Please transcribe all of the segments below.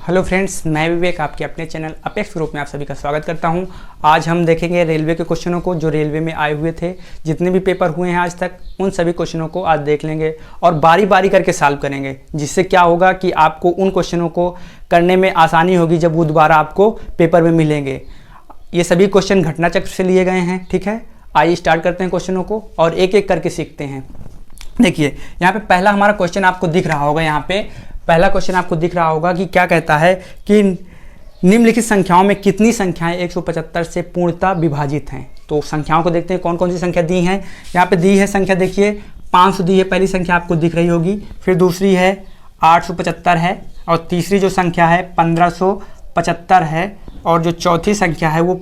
Hello friends, मैं विवेक आपके अपने चैनल अपेक्स ग्रुप में आप सभी का स्वागत करता हूं। आज हम देखेंगे रेलवे के क्वेश्चनों को जो रेलवे में आए हुए थे। जितने भी पेपर हुए हैं आज तक उन सभी क्वेश्चनों को आज देख लेंगे और बारी बारी करके सॉल्व करेंगे, जिससे क्या होगा कि आपको उन क्वेश्चनों को करने में आसानी होगी जब वो दोबारा आपको पेपर में मिलेंगे। ये सभी क्वेश्चन घटना चक्र से लिए गए हैं। ठीक है, आइए स्टार्ट करते हैं क्वेश्चनों को और एक एक करके सीखते हैं। देखिए यहाँ पे पहला हमारा क्वेश्चन आपको दिख रहा होगा। यहाँ पे पहला क्वेश्चन आपको दिख रहा होगा कि क्या कहता है कि निम्नलिखित संख्याओं में कितनी संख्याएं 175 से पूर्णतः विभाजित हैं। तो संख्याओं को देखते हैं कौन कौन सी संख्या दी हैं। यहाँ पे दी है संख्या, देखिए 500 दी है, पहली संख्या आपको दिख रही होगी। फिर दूसरी है 875 है और तीसरी जो संख्या है 1575 है और जो चौथी संख्या है वो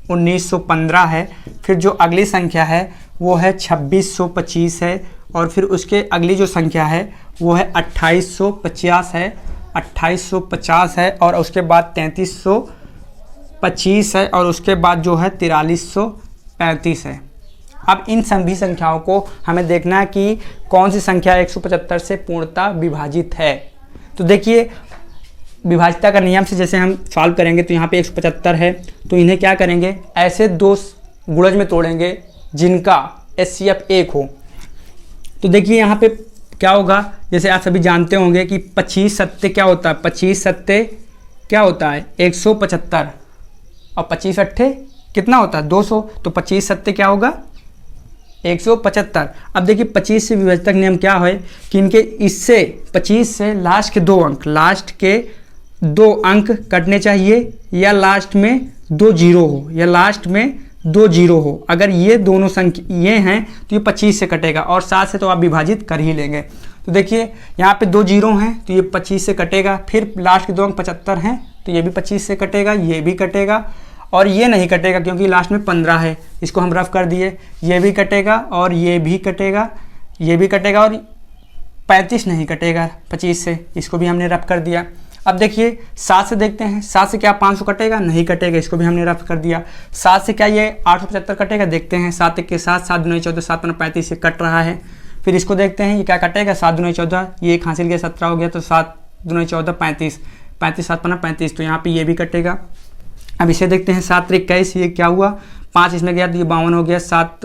1915 है। फिर जो अगली संख्या है वो है 2625 है और फिर उसके अगली जो संख्या है वो है 2850 है, 2850 है और उसके बाद 3325 है और उसके बाद जो है 4335 है। अब इन सभी संख्याओं को हमें देखना है कि कौन सी संख्या 175 से पूर्णतः विभाजित है। तो देखिए विभाजिता का नियम से जैसे हम सॉल्व करेंगे तो यहाँ पे 175 है, तो इन्हें क्या करेंगे, ऐसे दो गुणज में तोड़ेंगे जिनका HCF 1 हो। तो देखिए यहाँ पे क्या होगा, जैसे आप सभी जानते होंगे कि 25 सत्ते क्या होता है, 25 सत्ते क्या होता है 175 और 25 अट्ठे कितना होता है 200। तो 25 सत्ते क्या होगा 175। अब देखिए 25 से विभाजक नियम क्या है कि इनके इससे 25 से लास्ट के दो अंक कटने चाहिए या लास्ट में 2 जीरो हो या लास्ट में 2 जीरो हो। अगर ये दोनों संख्या ये हैं तो ये 25 से कटेगा और 7 से तो आप विभाजित कर ही लेंगे। तो देखिए यहाँ पे 2 जीरो हैं तो ये 25 से कटेगा। फिर लास्ट के 2 अंक 75 हैं तो ये भी 25 से कटेगा, ये भी कटेगा और ये नहीं कटेगा क्योंकि लास्ट में 15 है, इसको हम रफ कर दिए। ये भी कटेगा और ये भी कटेगा, ये भी कटेगा और 35 नहीं कटेगा 25 से, इसको भी हमने रफ कर दिया। अब देखिए 7 से देखते हैं, 7 से क्या 500 कटेगा, नहीं कटेगा, इसको भी हमने रफ कर दिया। 7 से क्या ये 875 कटेगा, देखते हैं 7 के साथ 7 दूनी 14, 7 पंद्रह 35 से कट रहा है। फिर इसको देखते हैं ये क्या कटेगा, 7 दूनी 14, ये एक हासिल गया 17 हो गया तो 7 दूनी 14 35, 35 7 पंद्रह 35, तो यहाँ पे ये भी कटेगा। अब इसे देखते हैं 7 21, ये क्या हुआ 5 इसमें गया तो ये 52 हो गया, 7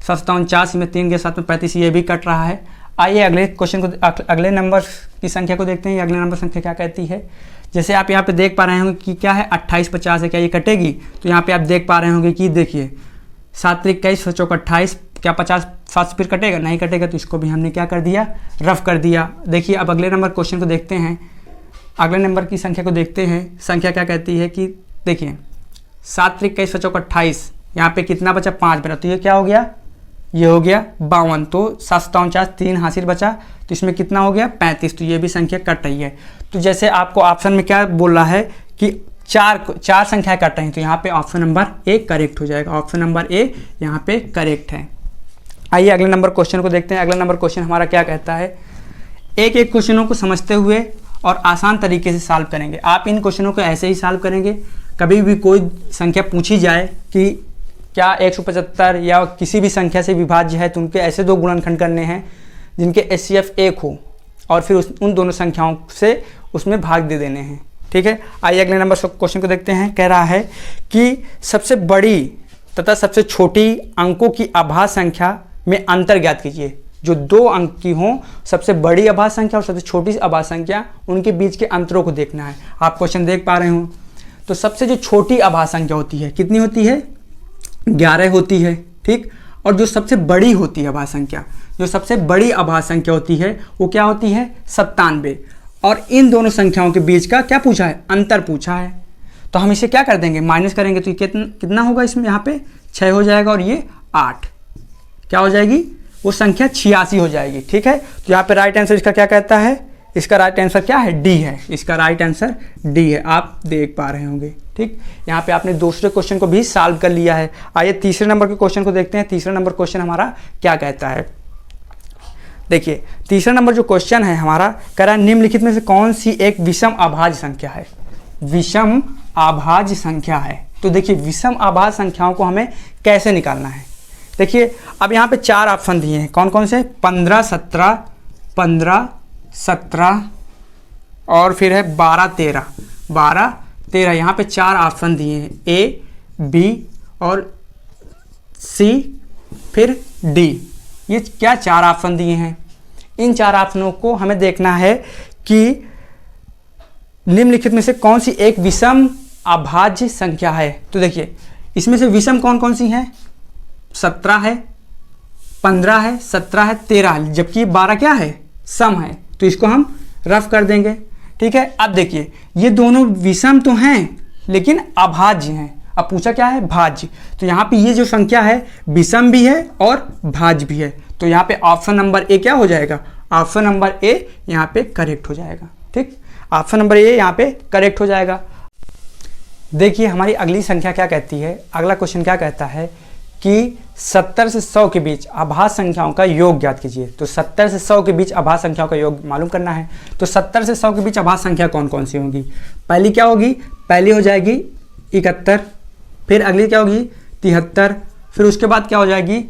7 49 में 3 गया 7 में 35, ये भी कट रहा है। आइए अगले क्वेश्चन को, अगले नंबर की संख्या को देखते हैं। ये अगले नंबर संख्या क्या कहती है। जैसे आप यहाँ पे देख पा रहे होंगे कि क्या है 2850 है, क्या ये कटेगी। तो यहाँ पे आप देख पा रहे होंगे कि देखिए 7 21 चौक 28, क्या 50 7 फिर कटेगा, नहीं कटेगा, तो इसको भी हमने क्या कर दिया, रफ कर दिया। देखिए अब अगले नंबर क्वेश्चन को देखते हैं। अगले नंबर की संख्या को देखते हैं। संख्या क्या कहती है कि देखिए 7 21 चौक 28, यहाँ पे कितना बचा 5 बचा, तो ये क्या हो गया, ये हो गया 52, तो 749 3 हासिल बचा, तो इसमें कितना हो गया 35, तो ये भी संख्या कट रही है। तो जैसे आपको ऑप्शन में क्या बोल रहा है कि चार संख्या कट रही हैं, तो यहाँ पे ऑप्शन नंबर ए करेक्ट हो जाएगा। ऑप्शन नंबर ए यहाँ पे करेक्ट है। आइए अगले नंबर क्वेश्चन को देखते हैं। अगला नंबर क्वेश्चन हमारा क्या कहता है। एक एक क्वेश्चनों को समझते हुए और आसान तरीके से सॉल्व करेंगे। आप इन क्वेश्चनों को ऐसे ही सॉल्व करेंगे। कभी भी कोई संख्या पूछी जाए कि क्या 175 या किसी भी संख्या से विभाज्य है, तो उनके ऐसे दो गुणनखंड करने हैं जिनके HCF 1 हो और फिर उन दोनों संख्याओं से उसमें भाग दे देने हैं। ठीक है, आइए अगले नंबर क्वेश्चन को देखते हैं। कह रहा है कि सबसे बड़ी तथा सबसे छोटी अंकों की आभाज्य संख्या में अंतर ज्ञात कीजिए। जो 2 अंक की हों, सबसे बड़ी आभाज्य संख्या और सबसे छोटी आभाज्य संख्या, उनके बीच के अंतरों को देखना है। आप क्वेश्चन देख पा रहे हो। तो सबसे जो छोटी आभाज्य संख्या होती है कितनी होती है, 11 होती है। ठीक, और जो सबसे बड़ी होती है आभाज्य संख्या, जो सबसे बड़ी आभाज्य संख्या होती है वो क्या होती है 97। और इन दोनों संख्याओं के बीच का क्या पूछा है, अंतर पूछा है। तो हम इसे क्या कर देंगे, माइनस करेंगे तो कितना होगा, इसमें यहाँ पे 6 हो जाएगा और ये 8 क्या हो जाएगी, वो संख्या 86 हो जाएगी। ठीक है, तो यहाँ पे राइट आंसर इसका क्या कहता है, इसका राइट आंसर क्या है, डी है। इसका राइट आंसर डी है, आप देख पा रहे होंगे। ठीक, यहाँ पे आपने दूसरे क्वेश्चन को भी सॉल्व कर लिया है। आइए तीसरे नंबर के क्वेश्चन को देखते हैं। तीसरा नंबर क्वेश्चन हमारा क्या कहता है। देखिए तीसरा नंबर जो क्वेश्चन है हमारा, कह रहा है निम्नलिखित में से कौन सी एक विषम अभाज्य संख्या है। विषम अभाज्य संख्या है। तो देखिए विषम अभाज्य संख्याओं को हमें कैसे निकालना है। देखिए अब यहाँ पे 4 ऑप्शन दिए हैं, कौन कौन से, 15 17 15 17 और फिर है 12 13, 12 13। यहाँ पे 4 ऑप्शन दिए हैं, ए बी और सी फिर डी। ये क्या 4 ऑप्शन दिए हैं। इन 4 ऑप्शनों को हमें देखना है कि निम्नलिखित में से कौन सी एक विषम अभाज्य संख्या है। तो देखिए इसमें से विषम कौन कौन सी हैं, 17 है, 15 है, 17 है, 13 है, जबकि 12 क्या है, सम है। तो इसको हम रफ कर देंगे, ठीक है। अब देखिए ये दोनों विषम तो हैं लेकिन अभाज्य हैं। अब पूछा क्या है, भाज्य। तो यहाँ पे ये जो संख्या है विषम भी है और भाज्य भी है। तो यहाँ पे ऑप्शन नंबर ए क्या हो जाएगा, ऑप्शन नंबर ए यहाँ पे करेक्ट हो जाएगा। ठीक, ऑप्शन नंबर ए यहाँ पे करेक्ट हो जाएगा। देखिए हमारी अगली संख्या क्या कहती है, अगला क्वेश्चन क्या कहता है कि 70 से 100 के बीच अभाज्य संख्याओं का योग ज्ञात कीजिए। तो 70 से 100 के बीच अभाज्य संख्याओं का योग मालूम करना है। तो 70 से 100 के बीच अभाज्य संख्या कौन कौन सी होंगी। पहली क्या होगी, पहली हो जाएगी 71, फिर अगली क्या होगी 73, फिर उसके बाद क्या हो जाएगी,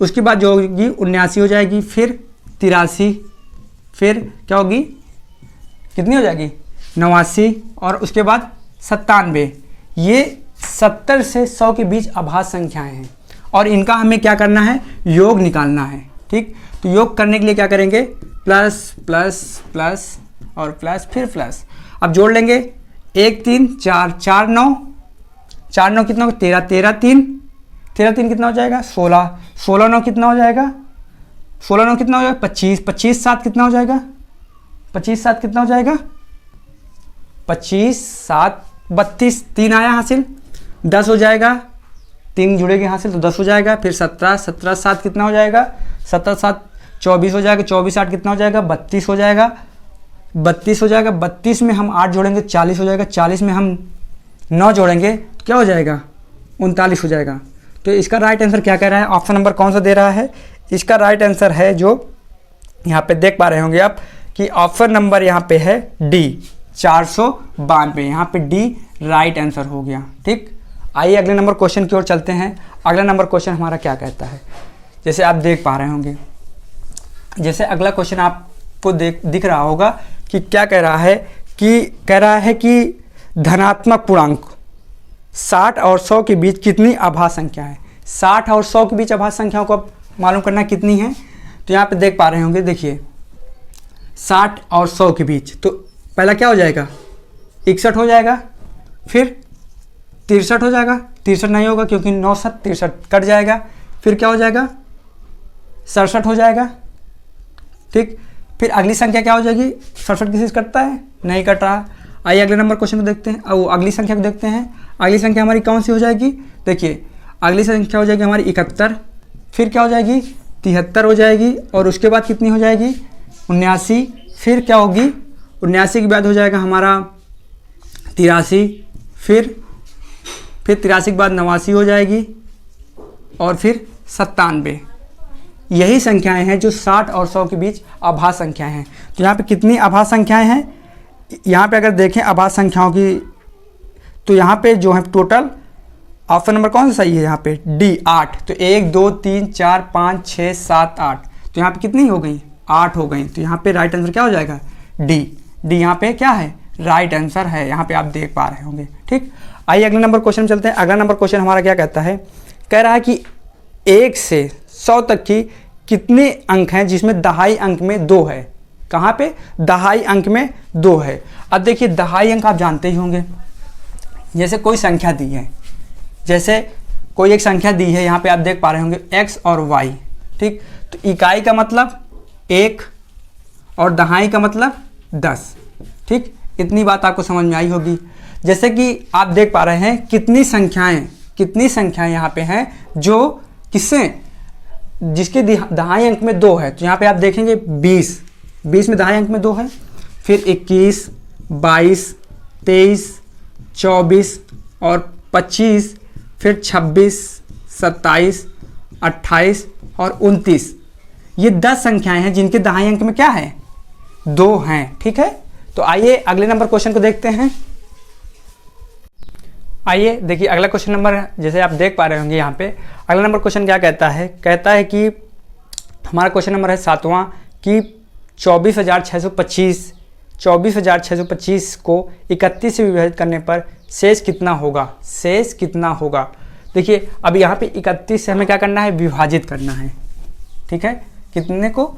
उसके बाद जो होगी 79 हो जाएगी, फिर 83, फिर क्या होगी, कितनी हो जाएगी 89, और उसके बाद 97। ये 70 से 100 के बीच अभाज्य संख्याएं हैं और इनका हमें क्या करना है, योग निकालना है। ठीक, तो योग करने के लिए क्या करेंगे, प्लस प्लस प्लस और प्लस फिर प्लस। अब जोड़ लेंगे 1 3 4 4 9, 4 9 कितना होगा 13, 13 3, 13 3 कितना हो जाएगा 16, 16 9 कितना हो जाएगा, 16 9 कितना हो जाएगा 25, 25 7 कितना हो जाएगा, 25 7 कितना हो जाएगा, 25 7 32, 3 आया हासिल, 10 हो जाएगा, 3 जुड़ेगी हासिल तो 10 हो जाएगा, फिर 17 17 7 कितना हो जाएगा, 17 7 24 हो जाएगा, 24 8 कितना हो जाएगा 32 हो जाएगा, 32 हो जाएगा, 32 में हम 8 जोड़ेंगे 40 हो जाएगा, 40 में हम 9 जोड़ेंगे तो क्या हो जाएगा 39 हो जाएगा। तो इसका राइट आंसर क्या कह रहा है, ऑप्शन नंबर कौन सा दे रहा है, इसका राइट आंसर है जो यहाँ पे देख पा रहे होंगे आप कि ऑप्शन नंबर यहाँ पे है डी 492, यहाँ पे डी राइट आंसर हो गया। ठीक, आइए अगले नंबर क्वेश्चन की ओर चलते हैं। अगला नंबर क्वेश्चन हमारा क्या कहता है, जैसे आप देख पा रहे होंगे, जैसे अगला क्वेश्चन आपको दिख रहा होगा कि क्या कह रहा है, कह रहा है कि धनात्मक पूर्णांक 60 और 100 के बीच कितनी अभाज्य संख्या है। 60 और 100 के बीच अभाज्य संख्याओं को मालूम करना कितनी है। तो यहाँ पे देख पा रहे होंगे, देखिए 60 और 100 के बीच, तो पहला क्या हो जाएगा 61 हो जाएगा, फिर 63 हो जाएगा, 63 नहीं होगा क्योंकि 9 7 63 कट जाएगा, फिर क्या हो जाएगा 67 हो जाएगा। ठीक, फिर अगली संख्या क्या हो जाएगी, 67 किसी से कटता है, नहीं कट रहा। आइए अगले नंबर क्वेश्चन को देखते हैं, और अगली संख्या को देखते हैं। अगली संख्या हमारी कौन सी हो जाएगी, देखिए अगली संख्या हो जाएगी हमारी 71, फिर क्या हो जाएगी 73 हो जाएगी, और उसके बाद कितनी हो जाएगी 79, फिर क्या होगी 79 के बाद हो जाएगा हमारा 83, फिर 83 के बाद 89 हो जाएगी, और फिर 97। यही संख्याएं हैं जो 60 और 100 के बीच अभाज्य संख्याएं हैं। तो यहाँ पे कितनी अभाज्य संख्याएं हैं, यहाँ पे अगर देखें अभाज्य संख्याओं की, तो यहाँ पे जो है टोटल ऑप्शन नंबर कौन सा सही है, यहाँ पे डी 8। तो 1 2 3 4 5 6 7 8, तो यहाँ पे कितनी हो गई 8 हो गई। तो यहाँ पे राइट आंसर क्या हो जाएगा डी, डी यहाँ पे क्या है राइट आंसर है, यहाँ पे आप देख पा रहे होंगे। ठीक, आइए अगले नंबर क्वेश्चन चलते हैं। अगला नंबर क्वेश्चन हमारा क्या कहता है, कह रहा है कि 1 से 100 तक की कितने अंक हैं जिसमें दहाई अंक में 2 है। कहाँ पे दहाई अंक में 2 है। अब देखिए दहाई अंक आप जानते ही होंगे, जैसे कोई संख्या दी है, जैसे कोई एक संख्या दी है, यहाँ पे आप देख पा रहे होंगे x और y। ठीक, तो इकाई का मतलब 1 और दहाई का मतलब 10। ठीक, इतनी बात आपको समझ में आई होगी। जैसे कि आप देख पा रहे हैं कितनी संख्याएं यहाँ पे हैं जो किससे, जिसके दहाई अंक में 2 है। तो यहाँ पे आप देखेंगे 20 में दहाई अंक में 2 है, फिर 21 22 23 24 और 25, फिर 26 27 28 और 29। ये 10 संख्याएं हैं जिनके दहाई अंक में क्या है 2 हैं। ठीक है, तो आइए अगले नंबर क्वेश्चन को देखते हैं। आइए देखिए अगला क्वेश्चन नंबर, जैसे आप देख पा रहे होंगे यहाँ पे अगला नंबर क्वेश्चन क्या कहता है, कहता है कि हमारा क्वेश्चन नंबर है 7वां कि 24,625 24,625 को 31 से विभाजित करने पर शेष कितना होगा, शेष कितना होगा। देखिए अब यहाँ पे 31 से हमें क्या करना है, विभाजित करना है। ठीक है, कितने को,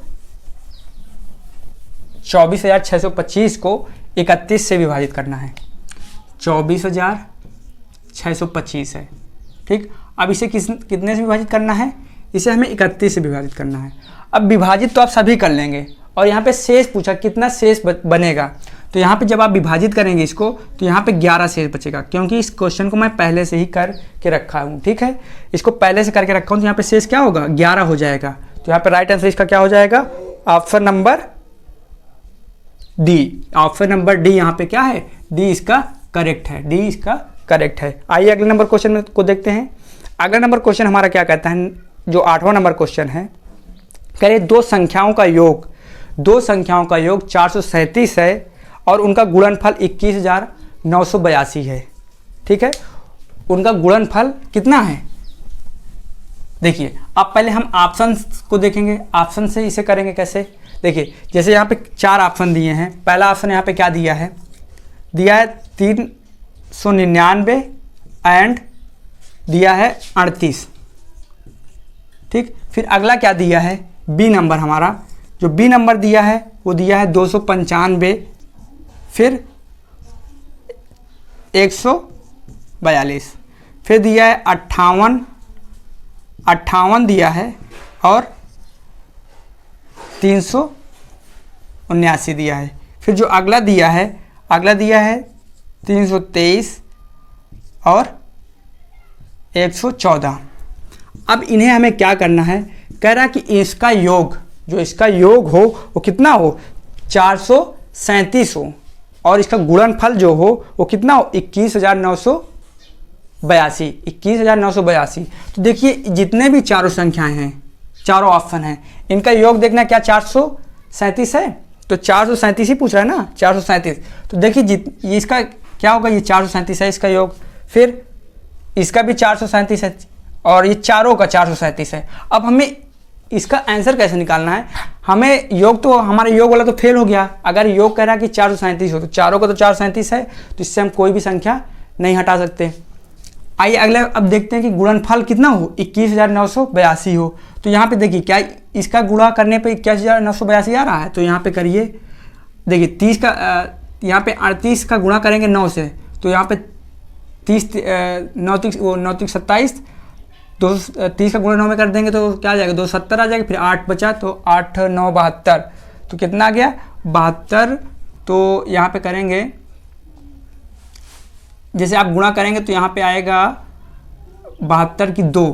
24,625 को 31 से विभाजित करना है, 24,625 है। ठीक, अब इसे कितने से विभाजित करना है, इसे हमें 31 से विभाजित करना है। अब विभाजित तो आप सभी कर लेंगे और यहाँ पे शेष पूछा कितना शेष बनेगा, तो यहाँ पे जब आप विभाजित करेंगे इसको तो यहाँ पे 11 शेष बचेगा, क्योंकि इस क्वेश्चन को मैं पहले से ही करके रखा हूँ। ठीक है, इसको पहले से करके रखा हूँ, तो यहाँ पे शेष क्या होगा, 11 हो जाएगा। तो यहाँ पे राइट आंसर इसका क्या हो जाएगा, option number D. Option number D यहाँ पे क्या है, डी इसका करेक्ट है, डी इसका करेक्ट है। आइए अगले नंबर क्वेश्चन को देखते हैं। अगला नंबर क्वेश्चन हमारा क्या कहता है, जो 8वां नंबर क्वेश्चन है, कह रहे दो संख्याओं का योग 437 है और उनका गुणनफल 21,982 है। ठीक है, उनका गुणनफल कितना है। देखिए अब पहले हम ऑप्शन को देखेंगे, ऑप्शन से इसे करेंगे कैसे। देखिए जैसे यहाँ पे 4 ऑप्शन दिए हैं, पहला ऑप्शन यहाँ पे क्या दिया है 399 एंड दिया है 38। ठीक, फिर अगला क्या दिया है, बी नंबर, हमारा जो बी नंबर दिया है वो दिया है 295, फिर 142, फिर दिया है 58 दिया है और 379 दिया है। फिर जो अगला दिया है 323 और 114। अब इन्हें हमें क्या करना है, कह रहा है कि इसका योग, जो इसका योग हो वो कितना हो, 437 हो और इसका गुणनफल जो हो वो कितना हो, 21,982। तो देखिए जितने भी चारों संख्याएं हैं, चारों ऑप्शन हैं, इनका योग देखना क्या 437 है, तो 437 ही पूछ रहा है ना, 437। तो देखिए ये इसका क्या होगा, ये 437 है इसका योग, फिर इसका भी 437 है और ये चारों का 437 है। अब हमें इसका आंसर कैसे निकालना है, हमें योग, तो हमारा योग वाला तो फेल हो गया। अगर योग कह रहा है कि 437 हो तो चारों का तो 437 है, तो इससे हम कोई भी संख्या नहीं हटा सकते। आइए अगले अब देखते हैं कि गुणनफल कितना हो, 21,982 हो। तो यहाँ पे देखिए क्या इसका गुणा करने पे 21,982 आ रहा है, तो यहाँ पे करिए, देखिए 30 का यहाँ पे 38 का गुणा करेंगे 9 से, तो यहाँ पे 30 9 27, 230 का गुणा 9 में कर देंगे तो क्या आ जाएगा, 270 आ जाएगा, फिर 8 बचा तो 8 9 72, तो कितना आ गया 72। तो यहाँ पे करेंगे, जैसे आप गुणा करेंगे तो यहाँ पे आएगा 72 की 2,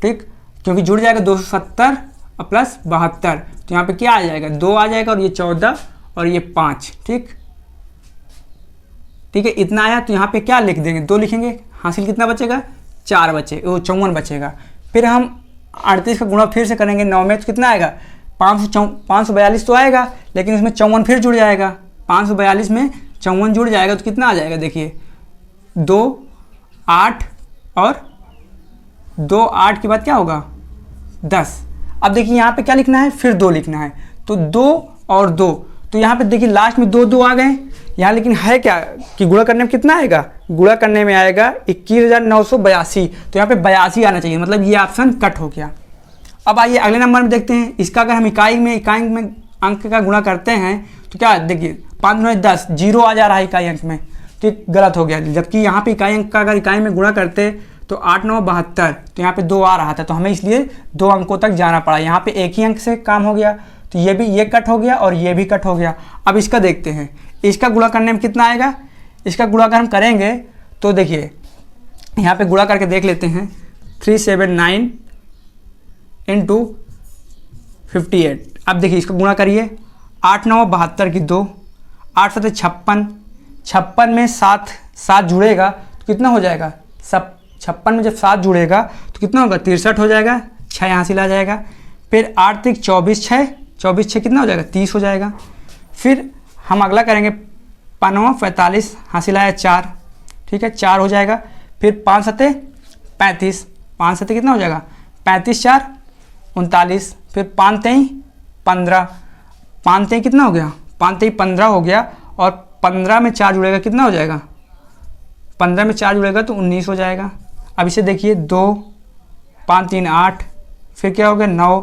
ठीक, क्योंकि जुड़ जाएगा 270 प्लस 72, तो यहाँ पे क्या आ जाएगा 2 आ जाएगा और ये 14 और ये 5। ठीक है, इतना आया तो यहाँ पे क्या लिख देंगे, 2 लिखेंगे, हासिल कितना बचेगा 4 बचे, वो 54 बचेगा। फिर हम 38 का गुणा फिर से करेंगे 9 में, तो कितना आएगा 542 तो आएगा, लेकिन उसमें 54 फिर जुड़ जाएगा, 542 में 54 जुड़ जाएगा तो कितना आ जाएगा, देखिए 2 8 और 2 8 के बाद क्या होगा 10। अब देखिए यहाँ पे क्या लिखना है, फिर 2 लिखना है, तो 2 और 2, तो यहाँ पे देखिए लास्ट में 2 आ गए यहाँ, लेकिन है क्या कि गुणा करने में कितना आएगा, गुणा करने में आएगा 21,982, तो यहाँ पे 82 आना चाहिए, मतलब ये ऑप्शन कट हो गया। अब आइए अगले नंबर में देखते हैं, इसका अगर हम इकाई में अंक का गुणा करते हैं तो क्या देखिए 5 9 10, 0 आ जा रहा है इकाई अंक में, तो गलत हो गया, जबकि यहाँ पे इकाई अंक का अगर इकाई में गुणा करते तो 8 9 72, तो यहाँ पे 2 आ रहा था, तो हमें इसलिए 2 अंकों तक जाना पड़ा। यहाँ पे एक ही अंक से काम हो गया, तो ये कट हो गया और ये भी कट हो गया। अब इसका देखते हैं, इसका गुणा करने में कितना आएगा, इसका गुणा अगर हम करेंगे तो देखिए यहाँ पे गुणा करके देख लेते हैं, 379 इंटू 58। अब देखिए इसका गुणा करिए, 8 9 72 की 2, 8 7 56, 56 में 7 जुड़ेगा तो कितना हो जाएगा, 56 में जब 7 जुड़ेगा तो कितना होगा 63 हो जाएगा, 6 यहाँ से ला जाएगा, फिर 8 3 24 6 कितना हो जाएगा 30 हो जाएगा। फिर हम अगला करेंगे 5 45, हासिल आया 4, ठीक है 4 हो जाएगा, फिर 5 7 35, 5 7 कितना हो जाएगा 35 4 39, फिर 5 3 15, 5 3 कितना हो गया 5 3 15 हो गया, और 15 में 4 जुड़ेगा कितना हो जाएगा, 15 में 4 जुड़ेगा तो 19 हो जाएगा। अब इसे देखिए 2 5 3 8, फिर क्या हो गया 9,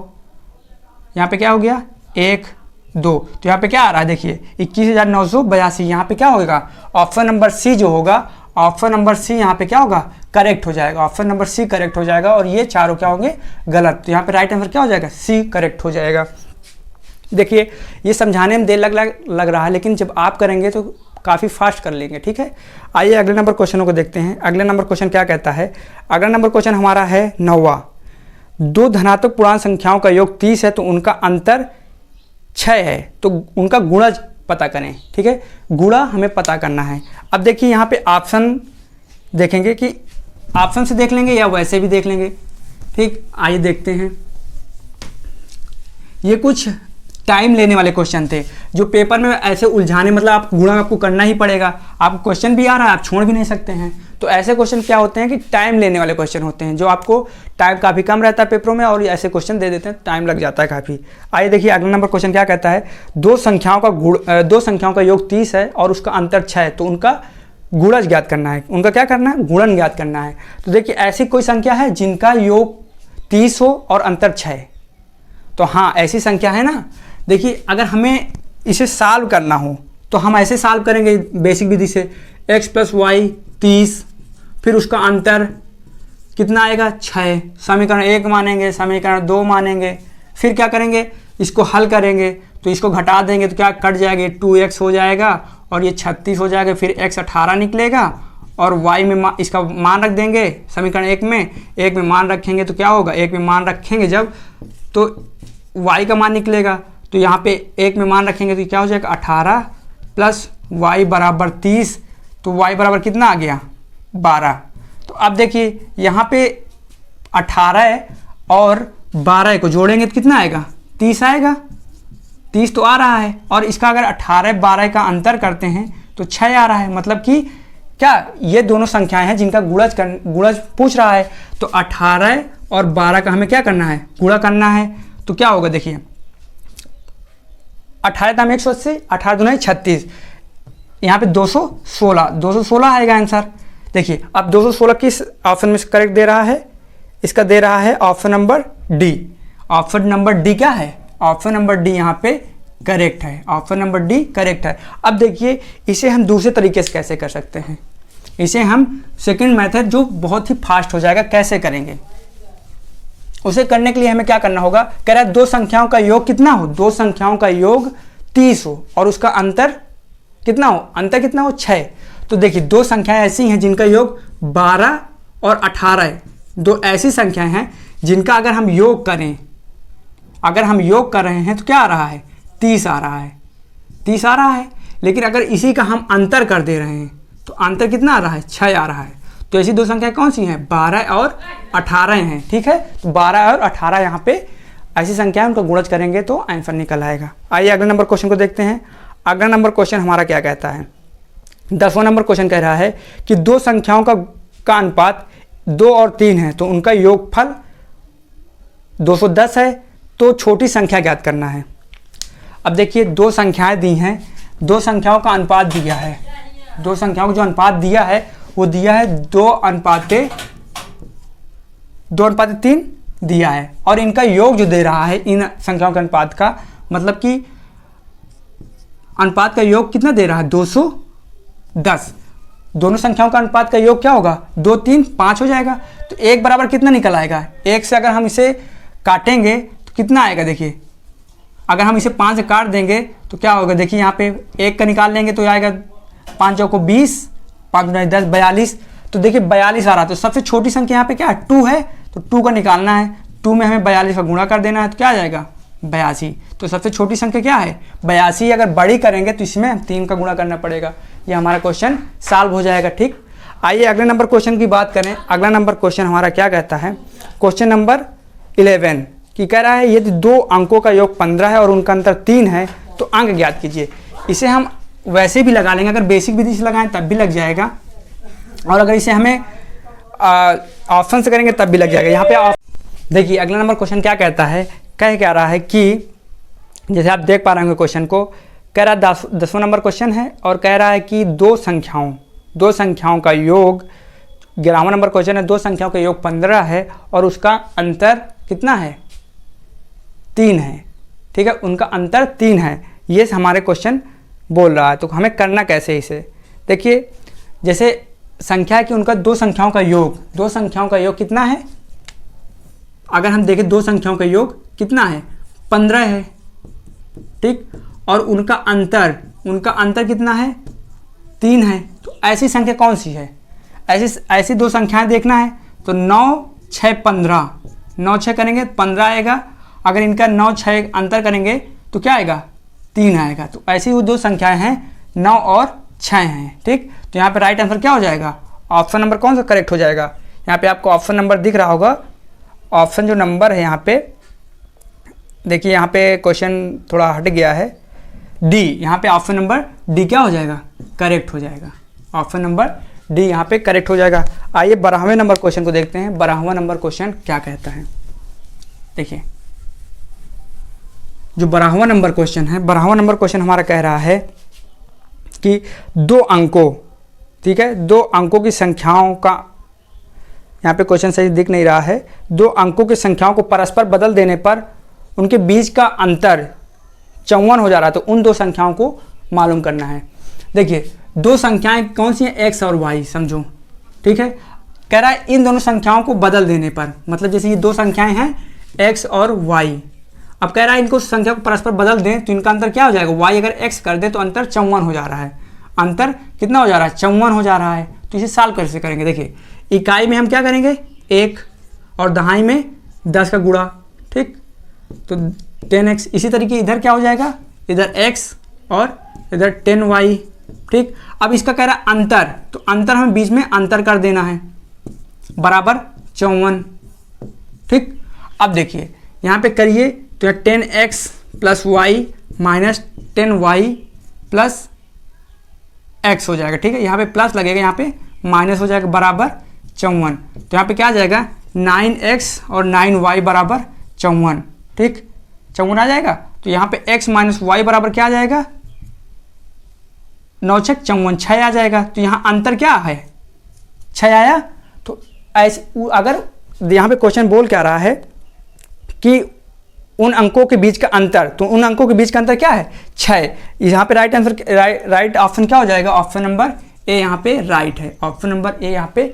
यहाँ पे क्या हो गया 1 2, तो यहाँ पे क्या आ रहा है देखिए 21,982। यहाँ पे क्या होगा, ऑप्शन नंबर सी जो होगा, ऑप्शन नंबर सी यहाँ पे क्या होगा, करेक्ट हो जाएगा। ऑप्शन नंबर सी करेक्ट हो जाएगा, और ये चारों क्या होंगे, गलत। तो यहाँ पे राइट आंसर क्या हो जाएगा, सी करेक्ट हो जाएगा। देखिए ये समझाने में देर लग रहा है, लेकिन जब आप करेंगे तो काफ़ी फास्ट कर लेंगे, ठीक है। आइए अगले नंबर क्वेश्चनों को देखते हैं। अगले नंबर क्वेश्चन क्या कहता है, अगला नंबर क्वेश्चन हमारा है 9वां। दो धनात्मक पूर्णांक संख्याओं का योग 30 है तो उनका अंतर 6 है, तो उनका गुणज पता करें, ठीक है। गुणा हमें पता करना है। अब देखिए यहाँ पे ऑप्शन देखेंगे कि ऑप्शन से देख लेंगे या वैसे भी देख लेंगे, ठीक। आइए देखते हैं। ये कुछ टाइम लेने वाले क्वेश्चन थे जो पेपर में ऐसे उलझाने, मतलब आप गुणा आपको करना ही पड़ेगा, आपको क्वेश्चन भी आ रहा है, आप छोड़ भी नहीं सकते हैं। तो ऐसे क्वेश्चन क्या होते हैं कि टाइम लेने वाले क्वेश्चन होते हैं, जो आपको टाइम काफ़ी कम रहता है पेपरों में, और ऐसे क्वेश्चन दे देते हैं, टाइम लग जाता है काफ़ी। आइए देखिए अगला नंबर क्वेश्चन क्या कहता है, दो संख्याओं का योग 30 है और उसका अंतर 6 है, तो उनका गुणज ज्ञात करना है। उनका क्या करना है, गुणन ज्ञात करना है। तो देखिए ऐसी कोई संख्या है जिनका योग 30 हो और अंतर 6 है, तो हाँ ऐसी संख्या है ना। देखिए अगर हमें इसे सॉल्व करना हो तो हम ऐसे सॉल्व करेंगे बेसिक विधि से, x + y 30, फिर उसका अंतर कितना आएगा 6, समीकरण 1 मानेंगे, समीकरण 2 मानेंगे, फिर क्या करेंगे, इसको हल करेंगे तो इसको घटा देंगे तो क्या कट जाएगा, 2x हो जाएगा और ये 36 हो जाएगा, फिर x 18 निकलेगा, और y में इसका मान रख देंगे समीकरण 1 में मान रखेंगे तो क्या होगा, 1 में मान रखेंगे जब तो y का मान निकलेगा, तो यहाँ पे 1 में मान रखेंगे तो क्या हो जाएगा 18 + y = 30, तो y बराबर कितना आ गया 12। तो अब देखिए यहाँ पे 18 है और 12 को जोड़ेंगे तो कितना आएगा, 30 आएगा, 30 तो आ रहा है, और इसका अगर 18 12 का अंतर करते हैं तो 6 आ रहा है। मतलब कि क्या ये दोनों संख्याएं हैं जिनका गुणज पूछ रहा है, तो 18 और 12 का हमें क्या करना है, गुणा करना है। तो क्या होगा देखिए 18 दाम 180, 18 दूना 36, यहाँ पे 216 आएगा आंसर। देखिए अब 216 किस ऑप्शन में करेक्ट दे रहा है, इसका दे रहा है option number D. Option number D क्या है, ऑप्शन नंबर डी यहाँ पे करेक्ट है, ऑप्शन नंबर डी करेक्ट है। अब देखिए इसे हम दूसरे तरीके से कैसे कर सकते हैं, इसे हम सेकंड मेथड जो बहुत ही फास्ट हो जाएगा, कैसे करेंगे। उसे करने के लिए हमें क्या करना होगा, कह रहा है दो संख्याओं का योग कितना हो, दो संख्याओं का योग 30 हो और उसका अंतर कितना हो, अंतर कितना हो 6। तो देखिए दो संख्याएं ऐसी हैं जिनका योग 12 और 18 है, दो ऐसी संख्याएं हैं जिनका अगर हम योग करें, अगर हम योग कर रहे हैं तो क्या आ रहा है, 30 आ रहा है, 30 आ रहा है। लेकिन अगर इसी का हम अंतर कर दे रहे हैं तो अंतर कितना आ रहा है, 6 आ रहा है। तो ऐसी दो संख्याएं कौन सी हैं, 12 और 18 हैं, ठीक है। तो 12 और 18 यहाँ पे ऐसी संख्या है, उनका गुणज करेंगे तो आंसर निकल आएगा। आइए अगले नंबर क्वेश्चन को देखते हैं। अगला नंबर क्वेश्चन हमारा क्या कहता है, 10वां नंबर क्वेश्चन कह रहा है कि दो संख्याओं का अनुपात 2 और 3 है, तो उनका योगफल 210 है, तो छोटी संख्या ज्ञात करना है। अब देखिए दो संख्याएं दी हैं, दो संख्याओं का अनुपात दिया है, दो संख्याओं का जो अनुपात दिया है वो दिया है 2:3 दिया है, और इनका योग जो दे रहा है इन संख्याओं के अनुपात का, मतलब कि अनुपात का योग कितना दे रहा है, 210। दोनों संख्याओं का अनुपात का योग क्या होगा, 2 3 5 हो जाएगा। तो 1 बराबर कितना निकल आएगा, 1 से अगर हम इसे काटेंगे तो कितना आएगा, देखिए अगर हम इसे 5 से काट देंगे तो क्या होगा, देखिए यहाँ पे 1 का निकाल लेंगे तो आएगा 5 चौको 20, 5 दूना 10 42। तो देखिए 42 आ रहा है, तो सबसे छोटी संख्या यहाँ पे क्या है, 2 है, तो 2 का निकालना है, 2 में हमें 42 का गुणा कर देना है, तो क्या आ जाएगा 82। तो सबसे छोटी संख्या क्या है 82। अगर बड़ी करेंगे तो इसमें 3 का गुणा करना पड़ेगा। ये हमारा क्वेश्चन सॉल्व हो जाएगा, ठीक। आइए अगले नंबर क्वेश्चन की बात करें। अगला नंबर क्वेश्चन हमारा क्या कहता है, क्वेश्चन नंबर 11 की कह रहा है यदि दो अंकों का योग 15 है और उनका अंतर 3 है तो अंक ज्ञात कीजिए। इसे हम वैसे भी लगा लेंगे, अगर बेसिक विधि से लगाएं तब भी लग जाएगा, और अगर इसे हमें ऑप्शन से करेंगे तब भी लग जाएगा। यहाँ पे देखिए अगला नंबर क्वेश्चन क्या कहता है, कह रहा है कि जैसे आप देख पा रहे होंगे क्वेश्चन को, कह रहा है 10वां नंबर क्वेश्चन है और कह रहा है कि दो संख्याओं का योग, 11वां नंबर क्वेश्चन है, दो संख्याओं का योग 15 है और उसका अंतर कितना है, 3 है। ठीक है, उनका अंतर 3 है, ये हमारे क्वेश्चन बोल रहा है। तो हमें करना कैसे इसे, देखिए जैसे संख्या है कि उनका दो संख्याओं का योग कितना है, अगर हम देखें दो संख्याओं का योग कितना है, 15 है। ठीक, और उनका अंतर कितना है, 3 है। तो ऐसी संख्या कौन सी है, ऐसी दो संख्याएं देखना है। तो 9, 6, 15, 9, 6 करेंगे 15 आएगा। अगर इनका 9, 6 अंतर करेंगे तो क्या आएगा, 3 आएगा। तो ऐसी वो दो संख्याएं हैं 9 और 6 हैं। ठीक, तो यहाँ पे राइट आंसर क्या हो जाएगा, ऑप्शन नंबर कौन सा करेक्ट हो जाएगा। यहाँ पे आपको ऑप्शन नंबर दिख रहा होगा, ऑप्शन जो नंबर है यहाँ पे देखिए, यहाँ पे क्वेश्चन थोड़ा हट गया है, डी, यहाँ पे ऑप्शन नंबर डी क्या हो जाएगा, करेक्ट हो जाएगा। ऑप्शन नंबर डी यहाँ पे करेक्ट हो जाएगा। आइए 12वें नंबर क्वेश्चन को देखते हैं। 12वां नंबर क्वेश्चन क्या कहता है, देखिए जो 12वां नंबर क्वेश्चन है, 12वां नंबर क्वेश्चन हमारा कह रहा है कि दो अंकों, ठीक है, दो अंकों की संख्याओं का, यहाँ पे क्वेश्चन सही दिख नहीं रहा है, दो अंकों की संख्याओं को परस्पर बदल देने पर उनके बीच का अंतर 54 हो जा रहा है। तो उन दो संख्याओं को मालूम करना है। देखिए दो संख्याएं कौन सी हैं, एक्स और वाई, समझो। ठीक है, कह रहा है इन दोनों संख्याओं को बदल देने पर, मतलब जैसे ये दो संख्याएं हैं एक्स और वाई, अब कह रहा है इनको संख्या को परस्पर बदल दें तो इनका अंतर क्या हो जाएगा, वाई अगर एक्स कर दे तो अंतर 54 हो जा रहा है। अंतर कितना हो जा रहा है, 54 हो जा रहा है। तो इसे सॉल्व कैसे करेंगे, देखिए इकाई में हम क्या करेंगे 1 और दहाई में 10 का गुणा। ठीक, तो 10x, इसी तरीके इधर क्या हो जाएगा, इधर x और इधर 10y। ठीक, अब इसका कह रहा है अंतर, तो अंतर हमें बीच में अंतर कर देना है, बराबर 54। ठीक, अब देखिए यहाँ पे करिए तो 10x plus y minus 10y plus x हो जाएगा। ठीक है, यहाँ पे प्लस लगेगा, यहाँ पे माइनस हो जाएगा, बराबर 54। तो यहाँ पे क्या आ जाएगा 9x और 9y बराबर 54। ठीक, 54 आ जाएगा। तो यहाँ पे x माइनस वाई बराबर क्या आ जाएगा, 9 6 54, 6 आ जाएगा। तो यहाँ अंतर क्या है, 6 आया। तो ऐसे अगर यहाँ पे क्वेश्चन बोल क्या रहा है कि उन अंकों के बीच का अंतर, तो उन अंकों के बीच का अंतर क्या है, 6। यहाँ पे राइट आंसर, राइट ऑप्शन क्या हो जाएगा, ऑप्शन नंबर ए यहाँ पे राइट है। ऑप्शन नंबर ए यहाँ पे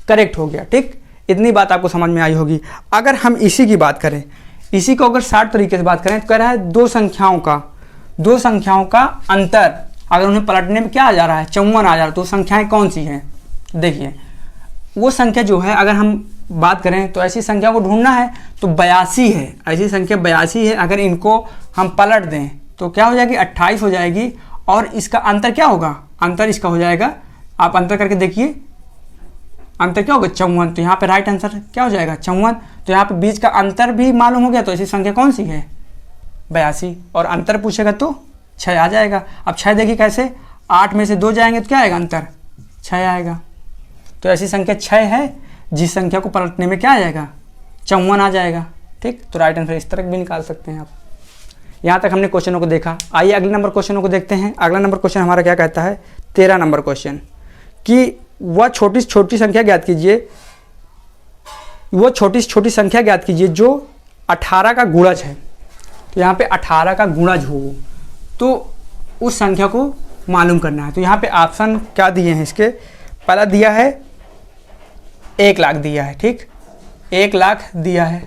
करेक्ट हो गया। ठीक, इतनी बात आपको समझ में आई होगी। अगर हम इसी की बात करें, इसी को अगर 60 तरीके से बात करें तो कह रहा है दो संख्याओं का अंतर अगर उन्हें पलटने में क्या आ जा रहा है, 54 आ जा रहा है। तो संख्याएं कौन सी हैं, देखिए वो संख्या जो है, अगर हम बात करें तो ऐसी संख्या को ढूंढना है तो 82 है, ऐसी संख्या 82 है। अगर इनको हम पलट दें तो क्या हो जाएगी, 28 हो जाएगी। और इसका अंतर क्या होगा, अंतर इसका हो जाएगा, आप अंतर करके देखिए, अंतर क्या होगा 54। तो यहाँ पे राइट आंसर क्या हो जाएगा 54। तो यहाँ पे बीच का अंतर भी मालूम हो गया। तो ऐसी संख्या कौन सी है, 82, और अंतर पूछेगा तो 6 आ जाएगा। अब 6 देखिए कैसे, 8 में से 2 जाएंगे तो क्या आएगा, अंतर 6 आएगा। तो ऐसी संख्या 6 है जिस संख्या को पलटने में क्या आ जाएगा, 54 आ जाएगा। ठीक, तो राइट आंसर इस तरह भी निकाल सकते हैं आप। यहाँ तक हमने क्वेश्चनों को देखा। आइए अगले नंबर क्वेश्चनों को देखते हैं। अगला नंबर क्वेश्चन हमारा क्या कहता है, 13 नंबर क्वेश्चन, कि वह छोटी छोटी संख्या ज्ञात कीजिए, वो छोटी छोटी संख्या ज्ञात कीजिए जो 18 का गुणज है। तो यहाँ पे 18 का गुणज हो तो उस संख्या को मालूम करना है। तो यहाँ पे ऑप्शन क्या दिए हैं इसके, पहला दिया है 1 लाख दिया है। ठीक, 1 लाख दिया है।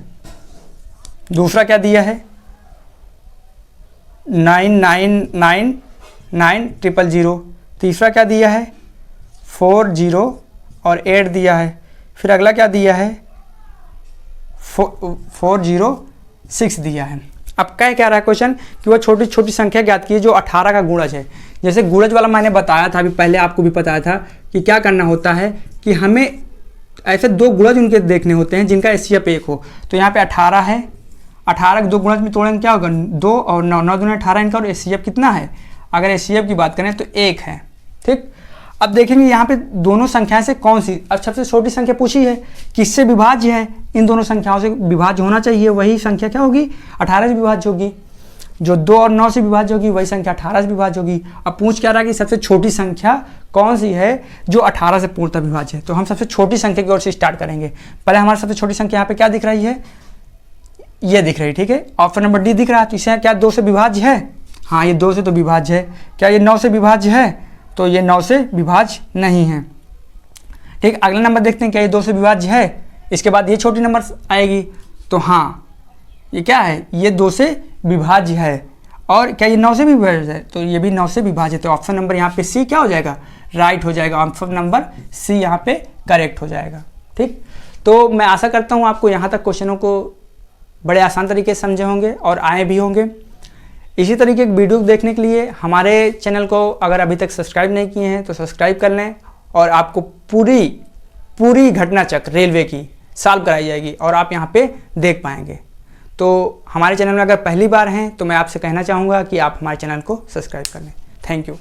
दूसरा क्या दिया है 9999000। तीसरा क्या दिया है 40 और 8 दिया है। फिर अगला क्या दिया है 406 दिया है। अब क्या रहा है क्वेश्चन कि वह छोटी छोटी संख्या ज्ञात की जो 18 का गुणज है। जैसे गुणज वाला मैंने बताया था अभी पहले, आपको भी बताया था कि क्या करना होता है कि हमें ऐसे दो गुणज उनके देखने होते हैं जिनका एचसीएफ 1 हो। तो यहाँ पे 18 है, 18 के दो गुणज में तोड़ेंगे क्या होगा 2 और 9 9 दूनी 18 इनका, और एचसीएफ कितना है, अगर एचसीएफ की बात करें तो 1 है। ठीक, अब देखेंगे यहाँ पे दोनों संख्याएं से कौन सी, अब सबसे छोटी संख्या पूछी है किससे विभाज्य है, इन दोनों संख्याओं से विभाज्य होना चाहिए, वही संख्या क्या होगी 18 से विभाज्य होगी। जो 2 और 9 से विभाज्य होगी वही संख्या 18 से विभाज्य होगी। अब पूछ क्या रहा है कि सबसे छोटी संख्या कौन सी है जो 18 से पूर्णतः विभाज्य है। तो हम सबसे छोटी संख्या की ओर से स्टार्ट करेंगे। पहले हमारी सबसे छोटी संख्या यहाँ पे क्या दिख रही है, ये दिख रही है, ठीक है। ऑप्शन नंबर डी दिख रहा है, तो इसे क्या 2 से विभाज्य है? हाँ, ये 2 से तो विभाज्य है। क्या ये 9 से विभाज्य है? तो ये 9 से विभाज्य नहीं है, ठीक। अगला नंबर देखते हैं, क्या ये 2 से विभाज्य है? इसके बाद ये छोटी नंबर आएगी, तो हाँ ये क्या है, ये 2 से विभाज्य है। और क्या ये 9 से विभाज्य है? तो ये भी 9 से विभाज्य है। तो ऑप्शन नंबर यहाँ पे सी क्या हो जाएगा, राइट हो जाएगा। ऑप्शन नंबर सी यहाँ पे करेक्ट हो जाएगा, ठीक। तो मैं आशा करता हूँ आपको यहाँ तक क्वेश्चनों को बड़े आसान तरीके से समझे होंगे और आए भी होंगे। इसी तरीके की वीडियो देखने के लिए हमारे चैनल को अगर अभी तक सब्सक्राइब नहीं किए हैं तो सब्सक्राइब कर लें, और आपको पूरी घटना चक्र रेलवे की सॉल्व कराई जाएगी और आप यहाँ पे देख पाएंगे। तो हमारे चैनल में अगर पहली बार हैं तो मैं आपसे कहना चाहूँगा कि आप हमारे चैनल को सब्सक्राइब कर लें। Thank you.